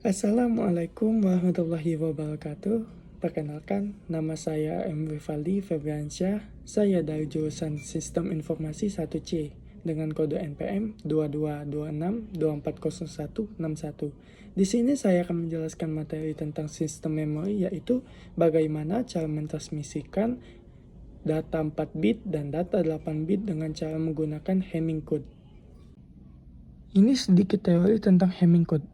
Assalamualaikum warahmatullahi wabarakatuh. Perkenalkan, nama saya M. Rivaldi Febriansyah. Saya dari jurusan Sistem Informasi 1C dengan kode NPM 2226240161. Di sini saya akan menjelaskan materi tentang sistem memori, yaitu bagaimana cara mentransmisikan data 4 bit dan data 8 bit dengan cara menggunakan Hamming code. Ini sedikit teori tentang Hamming code.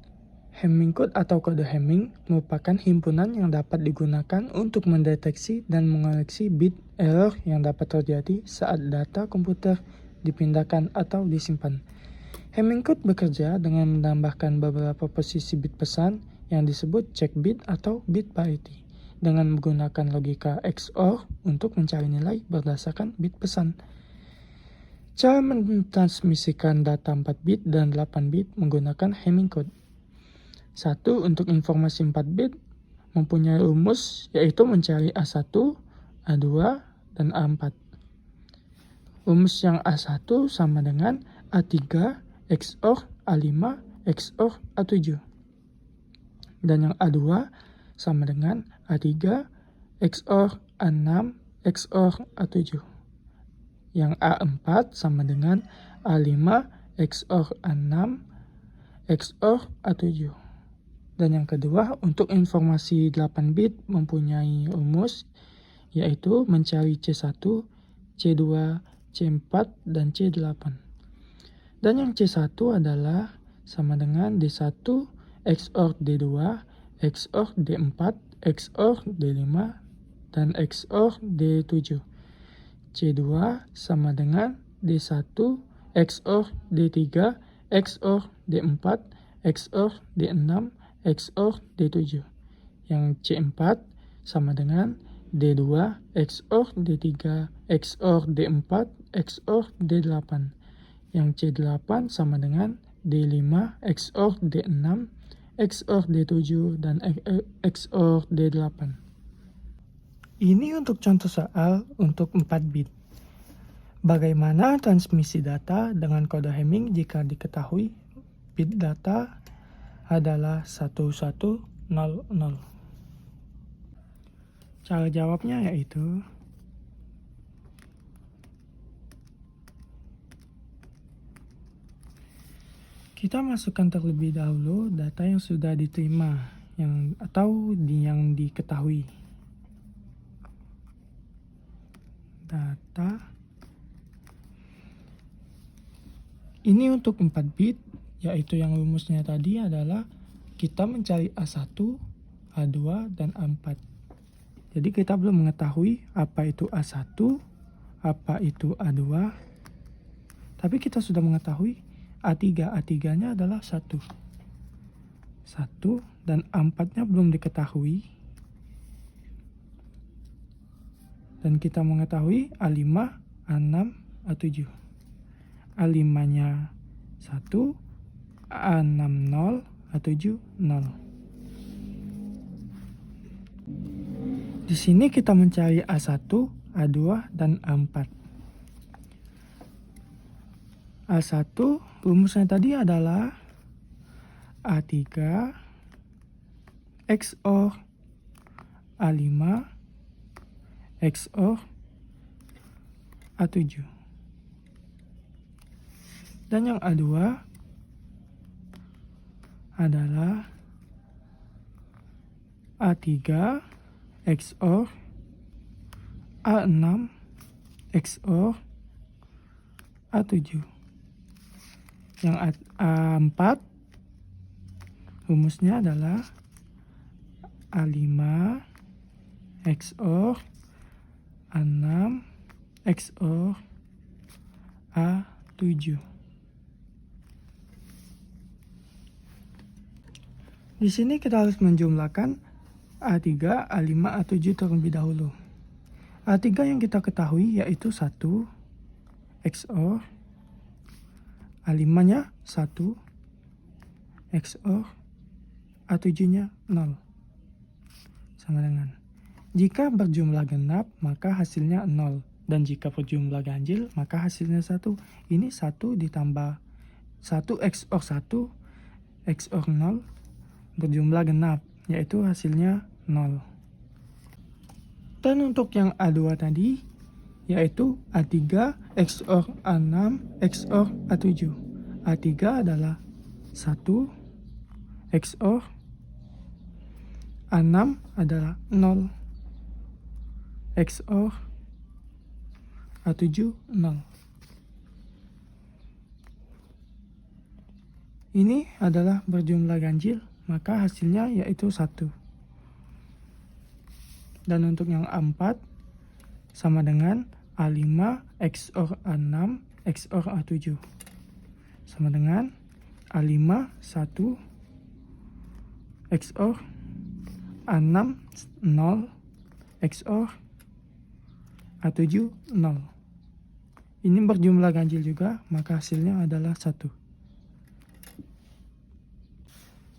Hamming code atau kode Hamming merupakan himpunan yang dapat digunakan untuk mendeteksi dan mengoreksi bit error yang dapat terjadi saat data komputer dipindahkan atau disimpan. Hamming code bekerja dengan menambahkan beberapa posisi bit pesan yang disebut check bit atau bit parity dengan menggunakan logika XOR untuk mencari nilai berdasarkan bit pesan. Cara mentransmisikan data 4 bit dan 8 bit menggunakan Hamming code. 1. Untuk informasi 4 bit mempunyai rumus, yaitu mencari A1, A2, dan A4. Rumus yang A1 sama dengan A3 XOR A5 XOR A7. Dan yang A2 sama dengan A3 XOR A6 XOR A7. Yang A4 sama dengan A5 XOR A6 XOR A7. Dan yang kedua, untuk informasi 8 bit mempunyai rumus, yaitu mencari C1, C2, C4, dan C8. Dan yang C1 adalah sama dengan D1 XOR D2, XOR D4, XOR D5, dan XOR D7. C2 sama dengan D1 XOR D3, XOR D4, XOR D6, XOR D7. Yang C4 sama dengan D2 XOR D3 XOR D4 XOR D8. Yang C8 sama dengan D5 XOR D6 XOR D7 dan XOR D8. Ini untuk contoh soal untuk 4 bit. Bagaimana transmisi data dengan kode Hamming jika diketahui bit data adalah 1100. Cara jawabnya yaitu kita masukkan terlebih dahulu data yang sudah diterima yang diketahui. Data ini untuk 4 bit, yaitu yang rumusnya tadi adalah kita mencari A1, A2, dan A4. Jadi kita belum mengetahui apa itu A1, apa itu A2, tapi kita sudah mengetahui A3. A3-nya adalah 1, dan A4-nya belum diketahui. Dan kita mengetahui A5, A6, A7. A5-nya 1, A6 0, A7 0. Di sini kita mencari A1, A2, dan A4. A1 rumusnya tadi adalah A3 XOR A5 XOR A7. Dan yang A2 adalah A3 XOR A6 XOR A7. Yang A4 rumusnya adalah A5 XOR A6 XOR A7. Di sini kita harus menjumlahkan A3, A5, A7 terlebih dahulu. A3 yang kita ketahui yaitu 1 XOR A5-nya 1 XOR A7-nya 0. Sama dengan jika berjumlah genap maka hasilnya 0, dan jika berjumlah ganjil maka hasilnya 1. Ini 1 ditambah 1 XOR 1 XOR 0 berjumlah genap, yaitu hasilnya 0. Dan untuk yang A2 tadi, yaitu A3 XOR A6 XOR A7. A3 adalah 1 XOR A6 adalah 0 XOR A7 0. Ini adalah berjumlah ganjil, maka hasilnya yaitu 1. Dan untuk yang A4 sama dengan A5 XOR A6 XOR A7. Sama dengan A5 1 XOR A6 0 XOR A7 0. Ini berjumlah ganjil juga, maka hasilnya adalah 1.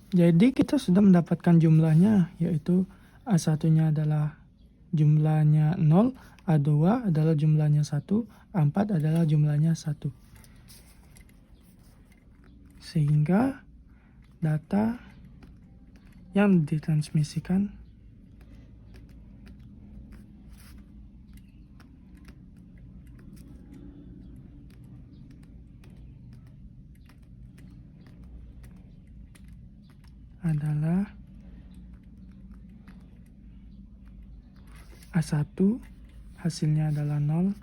Jadi kita sudah mendapatkan jumlahnya, yaitu A1-nya adalah jumlahnya 0, A2 adalah jumlahnya 1, A4 adalah jumlahnya 1. Sehingga data yang ditransmisikan adalah A1 hasilnya adalah 0,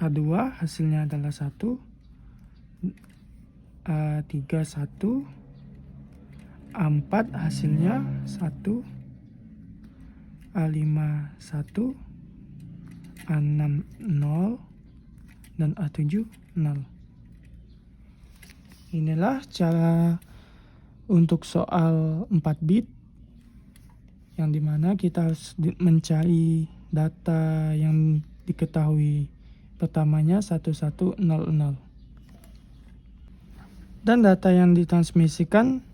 A2 hasilnya adalah 1, A3 1, A4 hasilnya 1, A5 1, A6 0, dan A7 0. Inilah cara untuk soal 4 bit, yang dimana kita harus mencari data yang diketahui pertamanya 1100. Dan data yang ditransmisikan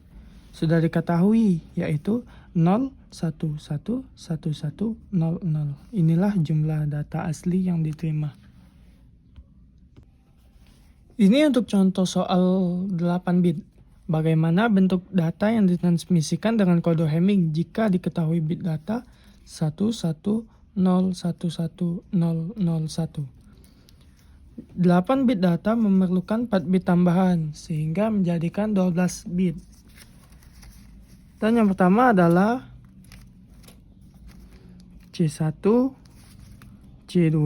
sudah diketahui, yaitu 0111100. Inilah jumlah data asli yang diterima. Ini untuk contoh soal 8 bit. Bagaimana bentuk data yang ditransmisikan dengan kode Hamming jika diketahui bit data 11011001. 8 bit data memerlukan 4 bit tambahan, sehingga menjadikan 12 bit. Dan yang pertama adalah C1, C2,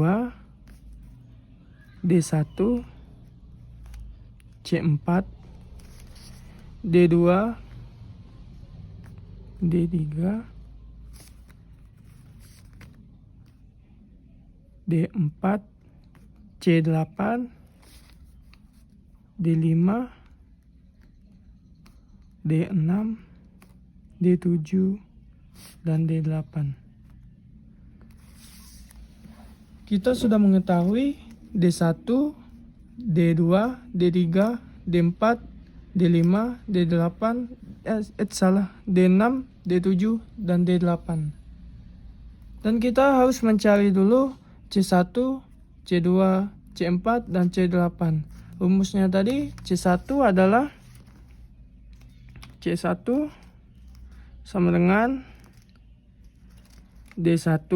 D1, C4, D2, D3, D4, C8, D5, D6, D7, dan D8. Kita sudah mengetahui D1, D2, D3, D4, D5, D8, D6, D7, dan D8. Dan kita harus mencari dulu C1, C2, C4, dan C8. Rumusnya tadi C1 adalah C1 sama dengan D1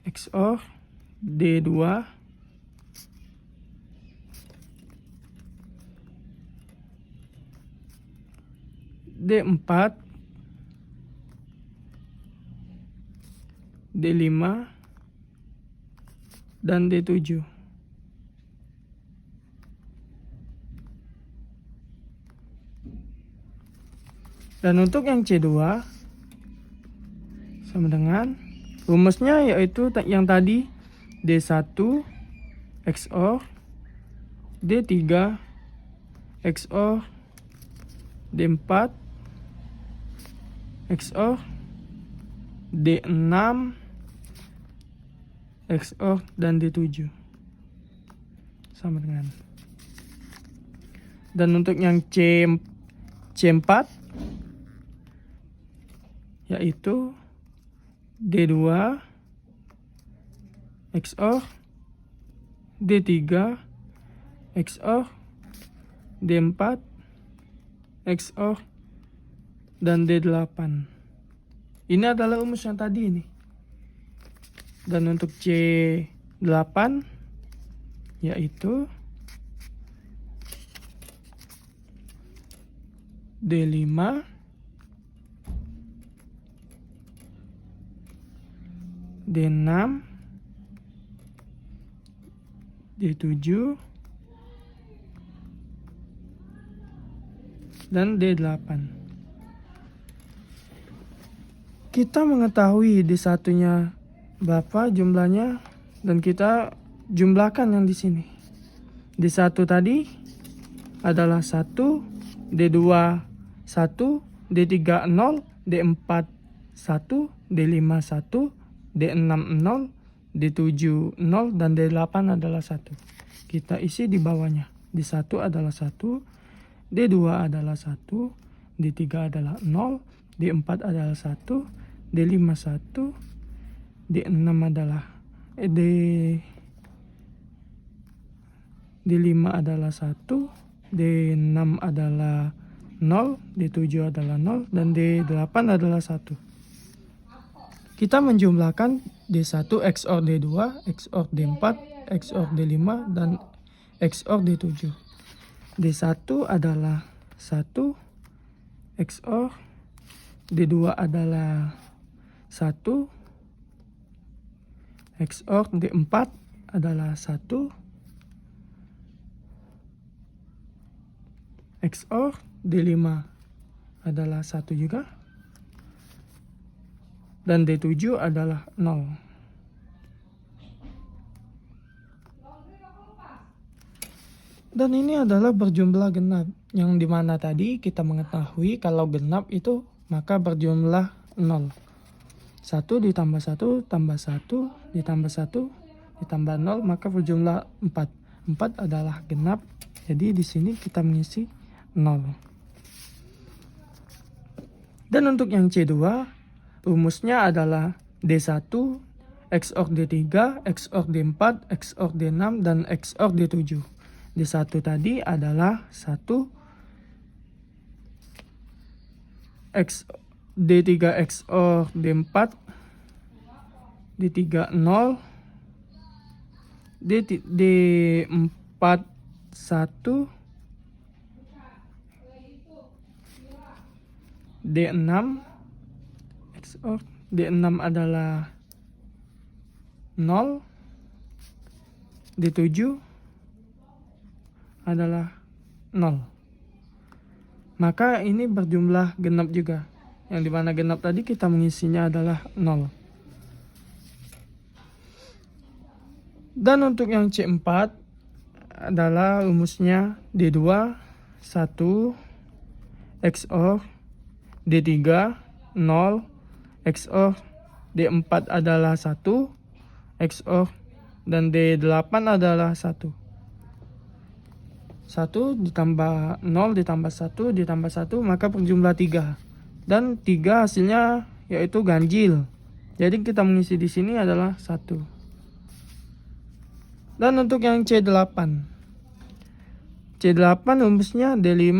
XOR D2 D4 D5 dan D7. Dan untuk yang C2 sama dengan rumusnya yaitu yang tadi D1 XOR D3 XOR D4 XOR D6 XOR dan D7 sama dengan. Dan untuk yang C4 yaitu D2 XOR D3 XOR D4 XOR dan D8. Ini adalah rumus yang tadi ini. Dan untuk C8 yaitu D5 D6 D7 dan D8. Kita mengetahui D1-nya berapa jumlahnya dan kita jumlahkan yang di sini. D1 tadi adalah 1, D2 1, D3 0, D4 1, D5 1, D6 0, D7 0 dan D8 adalah 1. Kita isi di bawahnya. D1 adalah 1, D2 adalah 1, D3 adalah 0, D4 adalah 1, D5 1, D6 adalah D5 adalah 1, D6 adalah 0, D7 adalah 0 dan D8 adalah 1. Kita menjumlahkan D1 XOR D2, XOR D4, XOR D5 dan XOR D7. D1 adalah 1 XOR D2 adalah 1 XOR D4 adalah 1 XOR D5 adalah 1 juga dan D7 adalah 0. Dan ini adalah berjumlah genap yang dimana tadi kita mengetahui kalau genap itu maka berjumlah 0. 1 ditambah 1 tambah 1 ditambah 1 ditambah 0 maka berjumlah 4. 4 adalah genap. Jadi di sini kita mengisi 0. Dan untuk yang C2 rumusnya adalah D1 XOR D3 XOR D4 XOR D6 dan XOR D7. D1 tadi adalah 1 D3 XOR D4 D3 0 D4 1 D6 XOR D6 adalah 0 D7 adalah 0. Maka ini berjumlah genap juga. Yang dimana genap tadi kita mengisinya adalah 0. Dan untuk yang C4 adalah rumusnya D2 1 XOR D3 0 XOR D4 adalah 1 XOR dan D8 adalah 1. 1 ditambah 0 ditambah 1 ditambah 1 maka berjumlah 3. Dan 3 hasilnya yaitu ganjil. Jadi kita mengisi di sini adalah 1. Dan untuk yang C8. C8 rumusnya D5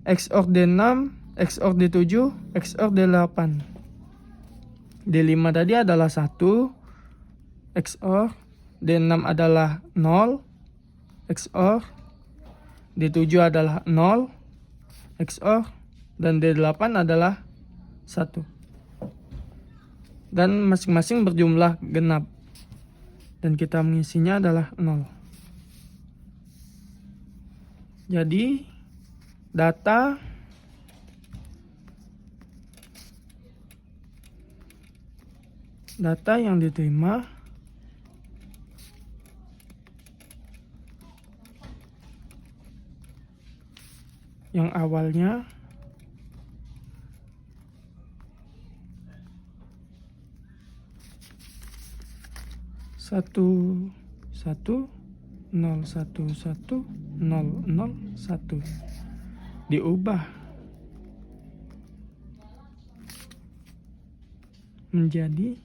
XOR D6 XOR D7 XOR D8. D5 tadi adalah 1 XOR D6 adalah 0 XOR D7 adalah 0 XOR dan D8 adalah 1. Dan masing-masing berjumlah genap. Dan kita mengisinya adalah 0. Jadi data yang diterima yang awalnya satu satu 0 1 1 0 0 1 diubah menjadi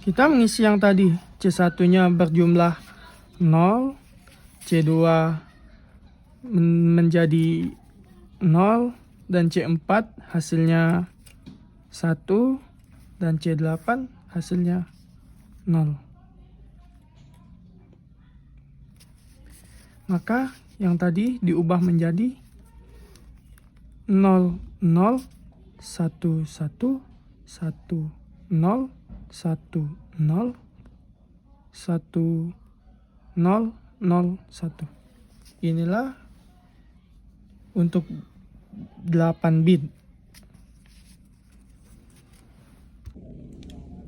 kita mengisi yang tadi C1 nya berjumlah 0, C2 menjadi 0, dan C4 hasilnya 1, dan C8 hasilnya 0. Maka yang tadi diubah menjadi 0, 0, 1, 1, 1, 0, 1, 0, 1, 0, 0, 1. Inilah untuk 8 bit.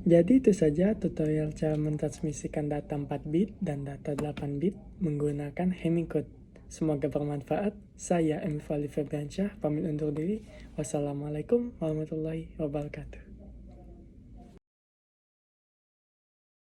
Jadi itu saja tutorial cara mentransmisikan data 4 bit dan data 8 bit menggunakan Hemicode. Semoga bermanfaat. Saya M. Fali Febriansyah, pamit undur diri. Wassalamualaikum warahmatullahi wabarakatuh.